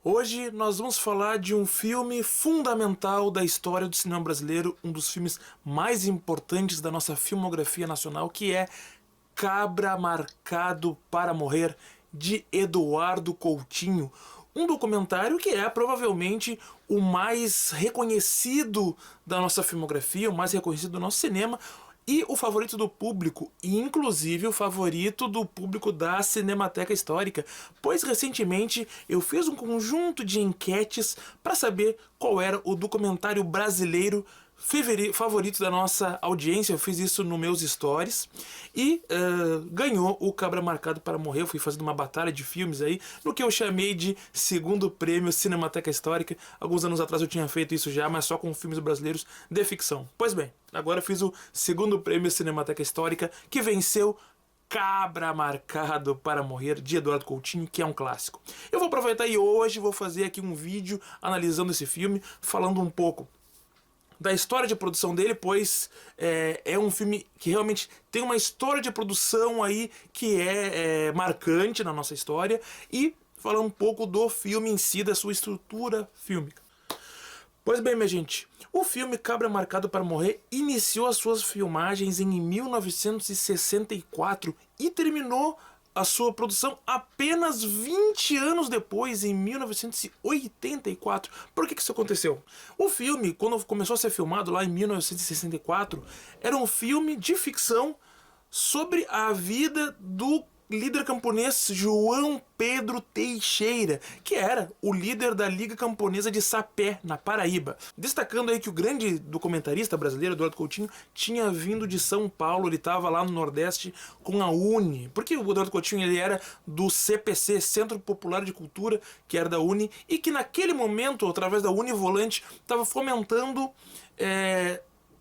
Hoje nós vamos falar de um filme fundamental da história do cinema brasileiro, um dos filmes mais importantes da nossa filmografia nacional, que é Cabra Marcado para Morrer, de Eduardo Coutinho. Um documentário que é provavelmente o mais reconhecido da nossa filmografia, o mais reconhecido do nosso cinema, e o favorito do público, e inclusive o favorito do público da Cinemateca Histórica, pois recentemente eu fiz um conjunto de enquetes para saber qual era o documentário brasileiro favorito da nossa audiência. Eu fiz isso nos meus stories e ganhou o Cabra Marcado para Morrer. Eu fui fazendo uma batalha de filmes aí, no que eu chamei de segundo prêmio Cinemateca Histórica. Alguns anos atrás eu tinha feito isso já, mas só com filmes brasileiros de ficção. Pois bem, agora eu fiz o segundo prêmio Cinemateca Histórica, que venceu Cabra Marcado para Morrer, de Eduardo Coutinho, que é um clássico. Eu vou aproveitar e hoje vou fazer aqui um vídeo analisando esse filme, falando um pouco da história de produção dele, pois é um filme que realmente tem uma história de produção aí que é marcante na nossa história, e falar um pouco do filme em si, da sua estrutura fílmica. Pois bem, minha gente, o filme Cabra Marcado para Morrer iniciou as suas filmagens em 1964 e terminou a sua produção apenas 20 anos depois, em 1984. Por que isso aconteceu? O filme, quando começou a ser filmado lá em 1964, era um filme de ficção sobre a vida do líder camponês João Pedro Teixeira, que era o líder da Liga Camponesa de Sapé, na Paraíba. Destacando aí que o grande documentarista brasileiro, Eduardo Coutinho, tinha vindo de São Paulo, ele estava lá no Nordeste com a UNE, porque o Eduardo Coutinho ele era do CPC, Centro Popular de Cultura, que era da UNE, e que naquele momento, através da Univolante, estava fomentando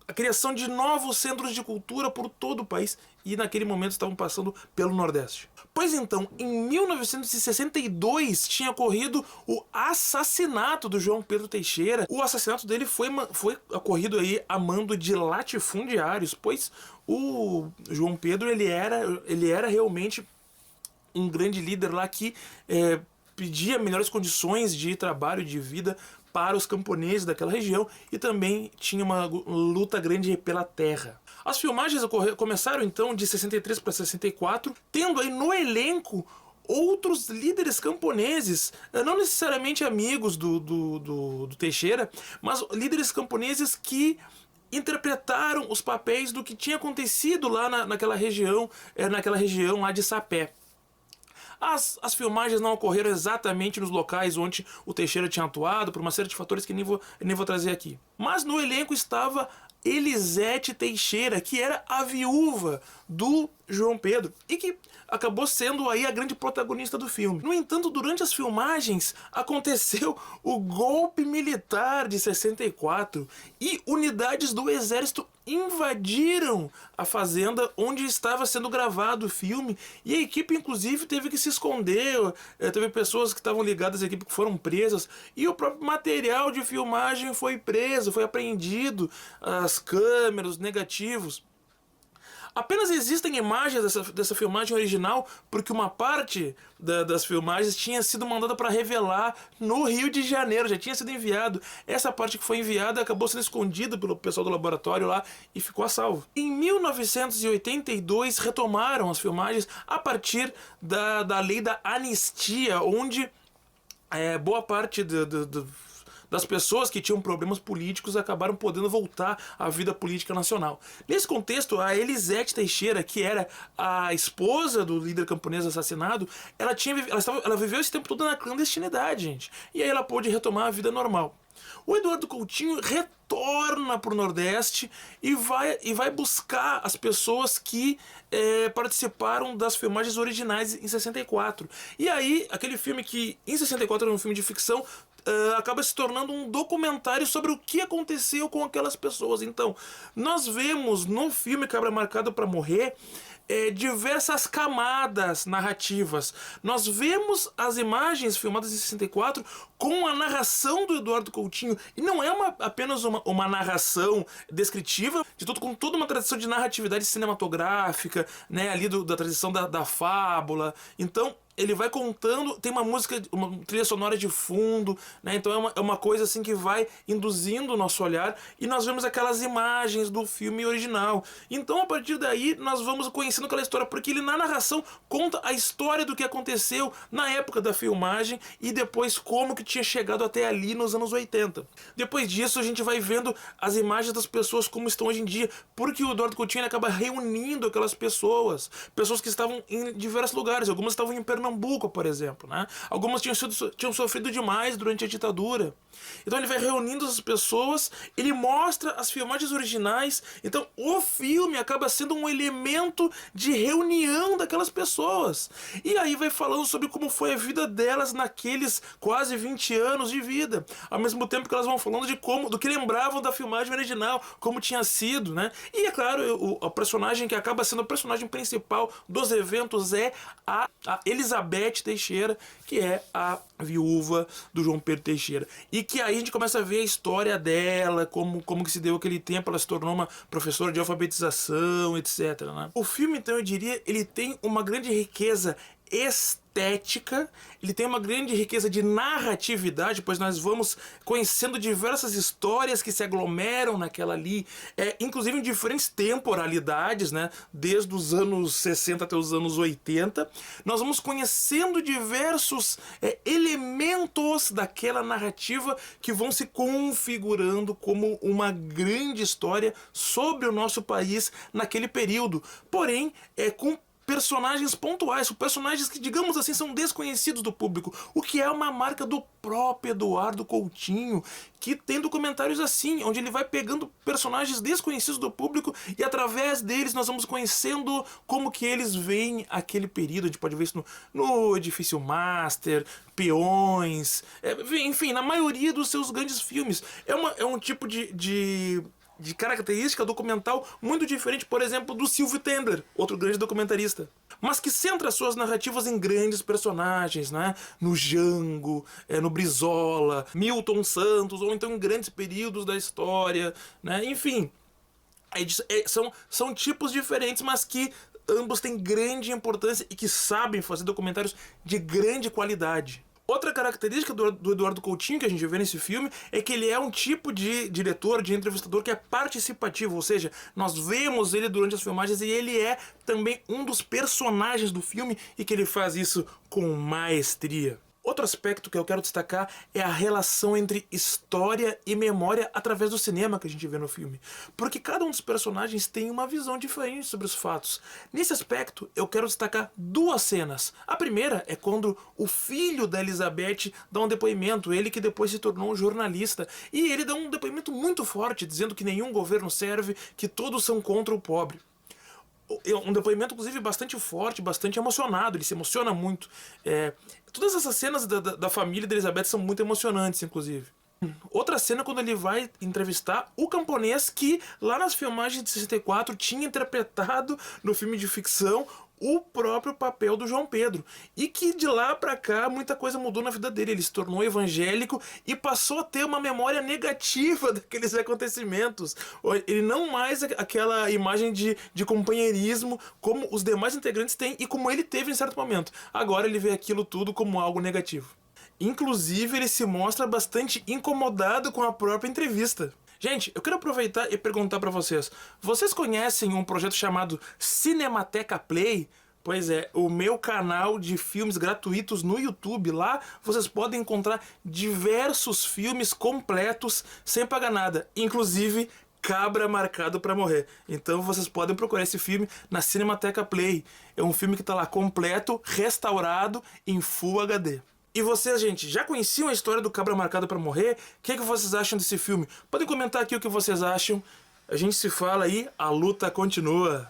a criação de novos centros de cultura por todo o país, e naquele momento estavam passando pelo Nordeste. Pois então, em 1962 tinha ocorrido o assassinato do João Pedro Teixeira. O assassinato dele foi ocorrido aí a mando de latifundiários, pois o João Pedro ele era realmente um grande líder lá que pedia melhores condições de trabalho e de vida para os camponeses daquela região, e também tinha uma luta grande pela terra. As filmagens começaram então de 63 para 64, tendo aí no elenco outros líderes camponeses, não necessariamente amigos do Teixeira, mas líderes camponeses que interpretaram os papéis do que tinha acontecido lá naquela região lá de Sapé. As filmagens não ocorreram exatamente nos locais onde o Teixeira tinha atuado, por uma série de fatores que nem vou trazer aqui. Mas no elenco estava Elisete Teixeira, que era a viúva do João Pedro e que acabou sendo aí a grande protagonista do filme. No entanto, durante as filmagens aconteceu o golpe militar de 64 e unidades do exército invadiram a fazenda onde estava sendo gravado o filme, e a equipe inclusive teve que se esconder. Teve pessoas que estavam ligadas à equipe que foram presas, e o próprio material de filmagem foi preso, foi apreendido, as câmeras, os negativos. Apenas existem imagens dessa filmagem original porque uma parte das filmagens tinha sido mandada para revelar no Rio de Janeiro, já tinha sido enviado. Essa parte que foi enviada acabou sendo escondida pelo pessoal do laboratório lá e ficou a salvo. Em 1982 retomaram as filmagens a partir da lei da anistia, onde boa parte das pessoas que tinham problemas políticos acabaram podendo voltar à vida política nacional. Nesse contexto, a Elisete Teixeira, que era a esposa do líder camponês assassinado, ela viveu esse tempo todo na clandestinidade, gente. E aí ela pôde retomar a vida normal. O Eduardo Coutinho retorna para o Nordeste e vai buscar as pessoas que participaram das filmagens originais em 64. E aí, aquele filme que em 64 era um filme de ficção, acaba se tornando um documentário sobre o que aconteceu com aquelas pessoas. Então, nós vemos no filme Cabra Marcado para Morrer diversas camadas narrativas. Nós vemos as imagens filmadas em 64 com a narração do Eduardo Coutinho, e não é apenas uma narração descritiva, com toda uma tradição de narratividade cinematográfica, né, ali da tradição da fábula. Então, ele vai contando, tem uma música, uma trilha sonora de fundo, né? Então é uma coisa assim que vai induzindo o nosso olhar e nós vemos aquelas imagens do filme original. Então a partir daí nós vamos conhecendo aquela história, porque ele na narração conta a história do que aconteceu na época da filmagem e depois como que tinha chegado até ali nos anos 80. Depois disso a gente vai vendo as imagens das pessoas como estão hoje em dia, porque o Eduardo Coutinho ele acaba reunindo aquelas pessoas que estavam em diversos lugares. Algumas estavam em Pernambuco, por exemplo, né? Algumas tinham sofrido demais durante a ditadura. Então ele vai reunindo essas pessoas, ele mostra as filmagens originais. Então o filme acaba sendo um elemento de reunião daquelas pessoas. E aí vai falando sobre como foi a vida delas naqueles quase 20 anos de vida. Ao mesmo tempo que elas vão falando do que lembravam da filmagem original, como tinha sido, né? E é claro, o personagem que acaba sendo o personagem principal dos eventos é a Elizabeth Teixeira, que é a viúva do João Pedro Teixeira. E que aí a gente começa a ver a história dela, como que se deu aquele tempo, ela se tornou uma professora de alfabetização, etc, né? O filme, então, eu diria, ele tem uma grande riqueza estética, ele tem uma grande riqueza de narratividade, pois nós vamos conhecendo diversas histórias que se aglomeram naquela ali, inclusive em diferentes temporalidades, né? Desde os anos 60 até os anos 80. Nós vamos conhecendo diversos elementos daquela narrativa que vão se configurando como uma grande história sobre o nosso país naquele período. Porém, com personagens pontuais, personagens que, digamos assim, são desconhecidos do público, o que é uma marca do próprio Eduardo Coutinho, que tem documentários assim, onde ele vai pegando personagens desconhecidos do público e através deles nós vamos conhecendo como que eles veem aquele período. A gente pode ver isso no Edifício Master, Peões, enfim, na maioria dos seus grandes filmes. É um tipo de característica documental muito diferente, por exemplo, do Silvio Tendler, outro grande documentarista, mas que centra suas narrativas em grandes personagens, né? No Django, no Brizola, Milton Santos, ou então em grandes períodos da história, né? Enfim, são tipos diferentes, mas que ambos têm grande importância e que sabem fazer documentários de grande qualidade. Outra característica do Eduardo Coutinho que a gente vê nesse filme é que ele é um tipo de diretor, de entrevistador que é participativo, ou seja, nós vemos ele durante as filmagens e ele é também um dos personagens do filme e que ele faz isso com maestria. Outro aspecto que eu quero destacar é a relação entre história e memória através do cinema que a gente vê no filme. Porque cada um dos personagens tem uma visão diferente sobre os fatos. Nesse aspecto, eu quero destacar duas cenas. A primeira é quando o filho da Elizabeth dá um depoimento, ele que depois se tornou um jornalista. E ele dá um depoimento muito forte, dizendo que nenhum governo serve, que todos são contra o pobre. Um depoimento, inclusive, bastante forte, bastante emocionado, ele se emociona muito. Todas essas cenas da família da Elizabeth são muito emocionantes, inclusive. Outra cena quando ele vai entrevistar o camponês que, lá nas filmagens de 64, tinha interpretado no filme de ficção o próprio papel do João Pedro. E que de lá pra cá muita coisa mudou na vida dele. Ele se tornou evangélico e passou a ter uma memória negativa daqueles acontecimentos. Ele não mais aquela imagem de companheirismo como os demais integrantes têm e como ele teve em certo momento. Agora ele vê aquilo tudo como algo negativo. Inclusive ele se mostra bastante incomodado com a própria entrevista. Gente, eu quero aproveitar e perguntar pra vocês. Vocês conhecem um projeto chamado Cinemateca Play? Pois é, o meu canal de filmes gratuitos no YouTube. Lá vocês podem encontrar diversos filmes completos sem pagar nada. Inclusive Cabra Marcado pra Morrer. Então vocês podem procurar esse filme na Cinemateca Play. É um filme que tá lá completo, restaurado, em Full HD. E vocês, gente, já conheciam a história do Cabra Marcado pra Morrer? O que vocês acham desse filme? Podem comentar aqui o que vocês acham. A gente se fala aí, a luta continua.